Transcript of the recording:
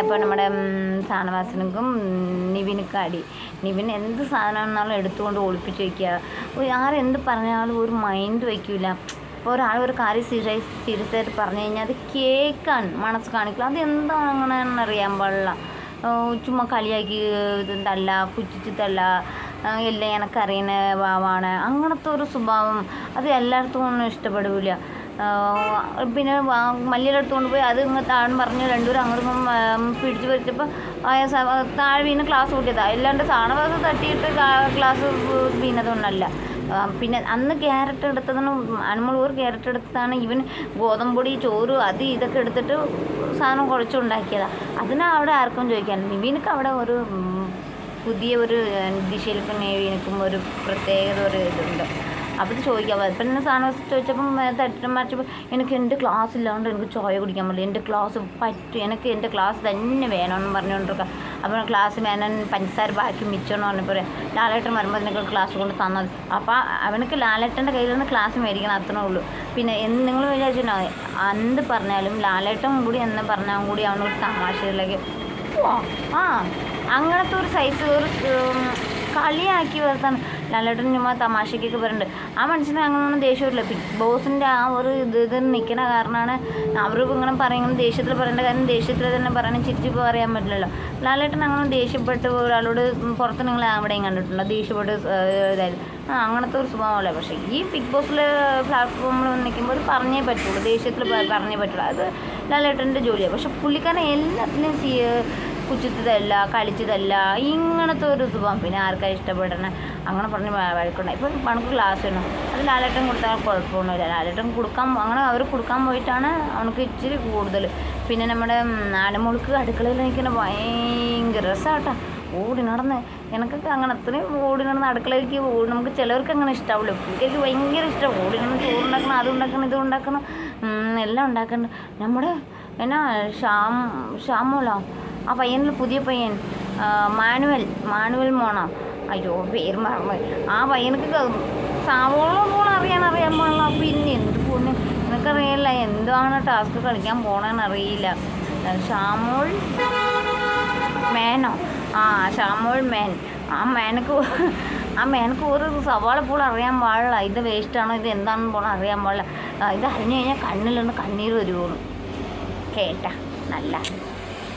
അപ്പോൾ നമ്മുടെ ഷാനവാസിനും നിവിനൊക്കെ അടി. നിവിൻ എന്ത് സാധനമാണെന്നാലും എടുത്തുകൊണ്ട് ഒളിപ്പിച്ച് വയ്ക്കുക. ആരെന്ത് പറഞ്ഞാലും ഒരു മൈൻഡ് വയ്ക്കില്ല. ഇപ്പോൾ ഒരാൾ ഒരു കാര്യം സീരിയസ് ആയിട്ട് പറഞ്ഞു കഴിഞ്ഞാൽ അത് കേൾക്കാൻ മനസ്സ് കാണിക്കില്ല. അത് എന്താണ് അങ്ങനെയെന്ന് അറിയാൻ പാടില്ല. ചുമ്മാ കളിയാക്കി തല്ല, പുച്ഛിച്ച് തല്ല, എല്ലാം എനക്കറിയുന്ന ഭാവമാണ്. അങ്ങനത്തെ ഒരു സ്വഭാവം അത് എല്ലായിടത്തും ഒന്നും ഇഷ്ടപ്പെടില്ല. പിന്നെ മല്ലിയുടെ അടുത്ത് കൊണ്ടുപോയി അത് ഇങ്ങനെ താഴെ പറഞ്ഞ് രണ്ടുപേരും അങ്ങോട്ടും പിടിച്ച് പറിച്ചപ്പോൾ താഴെ വീണ് ക്ലാസ് കൂട്ടിയതാണ്. അല്ലാണ്ട് ഷാനവാസ് തട്ടിയിട്ട് ക്ലാസ് വീണതൊന്നല്ല. പിന്നെ അന്ന് ക്യാരറ്റ് എടുത്തതാണ് അനുമോൾ, ഒരു ക്യാരറ്റ് എടുത്തതാണ് ഇവൻ ഗോതമ്പൊടി ചോറ് അത് ഇതൊക്കെ എടുത്തിട്ട് സാധനം കുഴച്ചുണ്ടാക്കിയതാണ്. അതിനാ അവിടെ ആർക്കും ചോദിക്കാൻ. നിവിനക്ക് അവിടെ ഒരു പുതിയ ഒരു ദിശയിലേക്ക് നിവിനക്കും ഒരു പ്രത്യേകത ഒരു ഇതുണ്ട്. അപ്പോൾ ഇത് ചോദിക്കാം. അപ്പം എന്നെ സാധനം ചോദിച്ചപ്പം മറിച്ചപ്പോൾ എനിക്ക് എൻ്റെ ക്ലാസ് ഇല്ലാണ്ട് എനിക്ക് ചോയ കുടിക്കാൻ പറ്റില്ല, എൻ്റെ ക്ലാസ് പറ്റും, എനിക്ക് എൻ്റെ ക്ലാസ് തന്നെ വേണമെന്ന് പറഞ്ഞുകൊണ്ടിരിക്കുക. അപ്പോൾ ക്ലാസ് വേണം പഞ്ചസാര ബാക്കി മിച്ചമെന്ന് പറഞ്ഞപ്പോൾ ലാലേട്ടൻ വരുമ്പോൾ അതിനൊക്കെ ക്ലാസ് കൊണ്ട് തന്നത്. അപ്പോൾ അവനക്ക് ലാലേട്ടൻ്റെ കയ്യിൽ നിന്ന് ക്ലാസ് മേടിക്കണം, അത്രേ ഉള്ളൂ. പിന്നെ നിങ്ങൾ വിചാരിച്ചിട്ടുണ്ടാവും എന്ത് പറഞ്ഞാലും ലാലേട്ടൻ കൂടി എന്ന് പറഞ്ഞാൽ കൂടി അവനൊരു തമാശയിലേക്ക് അങ്ങനത്തെ ഒരു സൈസ് ഒരു കളിയാക്കി വരുത്താണ് ലാലേട്ടൻ. ചുമ്മാ തമാശയ്ക്കൊക്കെ വരുന്നുണ്ട്. ആ മനുഷ്യന് അങ്ങനെയൊന്നും ദേഷ്യമില്ല. ബിഗ് ബോസിൻ്റെ ആ ഒരു ഇത് നിൽക്കുന്ന കാരണമാണ് അവർക്ക് ഇങ്ങനെ പറയുന്നത്. ദേഷ്യത്തിൽ പറയേണ്ട കാര്യം ദേഷ്യത്തിൽ തന്നെ പറയണം, ചിരിച്ച് പറയാൻ പറ്റില്ലല്ലോ. ലാലേട്ടൻ അങ്ങനെ ദേഷ്യപ്പെട്ട് ഒരാളോട് പുറത്ത് നിങ്ങൾ എവിടെയും കണ്ടിട്ടുണ്ടോ ദേഷ്യപ്പെട്ട് ഇതായിരുന്നു? അങ്ങനത്തെ ഒരു സ്വഭാവമല്ല. പക്ഷേ ഈ ബിഗ് ബോസിലെ പ്ലാറ്റ്ഫോമിൽ നിൽക്കുമ്പോൾ അത് പറഞ്ഞേ പറ്റുള്ളൂ, ദേഷ്യത്തിൽ പറഞ്ഞേ പറ്റുള്ളൂ. അത് ലാലേട്ടൻ്റെ ജോലിയാണ്. പക്ഷെ പുള്ളിക്കാരൻ എല്ലാത്തിനും പുച്ഛിച്ചതല്ല, കളിച്ചതല്ല, ഇങ്ങനത്തെ ഒരു സ്വഭാവം. പിന്നെ ആർക്കാണ് ഇഷ്ടപ്പെടണേ അങ്ങനെ പറഞ്ഞ് വഴക്കുണ്ടായി. ഇപ്പം പണക്ക് ക്ലാസ് വേണം, അത് ലാലേട്ടൻ കൊടുത്താൽ കുഴപ്പമൊന്നുമില്ല. ലാലേട്ടൻ കൊടുക്കാൻ അങ്ങനെ അവർ കൊടുക്കാൻ പോയിട്ടാണ് അവനക്ക് ഇച്ചിരി കൂടുതൽ. പിന്നെ നമ്മുടെ അനുമോൾക്ക് അടുക്കളയിൽ നിൽക്കുന്ന ഭയങ്കര രസമാട്ടോ, ഓടി നടന്ന്. എനിക്കൊക്കെ അങ്ങനെ അത്രയും ഓടി നടന്ന് അടുക്കളയിലേക്ക് നമുക്ക് ചിലവർക്ക് അങ്ങനെ ഇഷ്ടാവുള്ളൂ. പുള്ളിക്ക് ഭയങ്കര ഇഷ്ടം ഓടി നടന്ന് ചോറുണ്ടാക്കണം, അതുണ്ടാക്കണം, ഇതുണ്ടാക്കണം, എല്ലാം ഉണ്ടാക്കണം. നമ്മുടെ എന്നാ ഷാമോളോ ആ പയ്യനിൽ പുതിയ പയ്യൻ മാനുവൽ മോണോ, അയ്യോ പേര് മറന്നു. ആ പയ്യനക്ക് സവോള പോലും അറിയാൻ പാടില്ല. പിന്നെ എന്ത് പോന്നെ എനിക്കറിയില്ല എന്താണ് ടാസ്ക് കളിക്കാൻ പോകണമെന്ന് അറിയില്ല. ഷാമോൾ മേനോ, ഷാമോൾ മേൻ. ആ മേനക്ക് ഒരു സവാള പോലും അറിയാൻ പാടില്ല. ഇത് വേസ്റ്റാണോ ഇത് എന്താണെന്ന് പോലും അറിയാൻ പാടില്ല. ഇത് അറിഞ്ഞു കഴിഞ്ഞാൽ കണ്ണിൽ നിന്ന് കണ്ണീർ വരുമോന്ന് കേട്ടാ നല്ല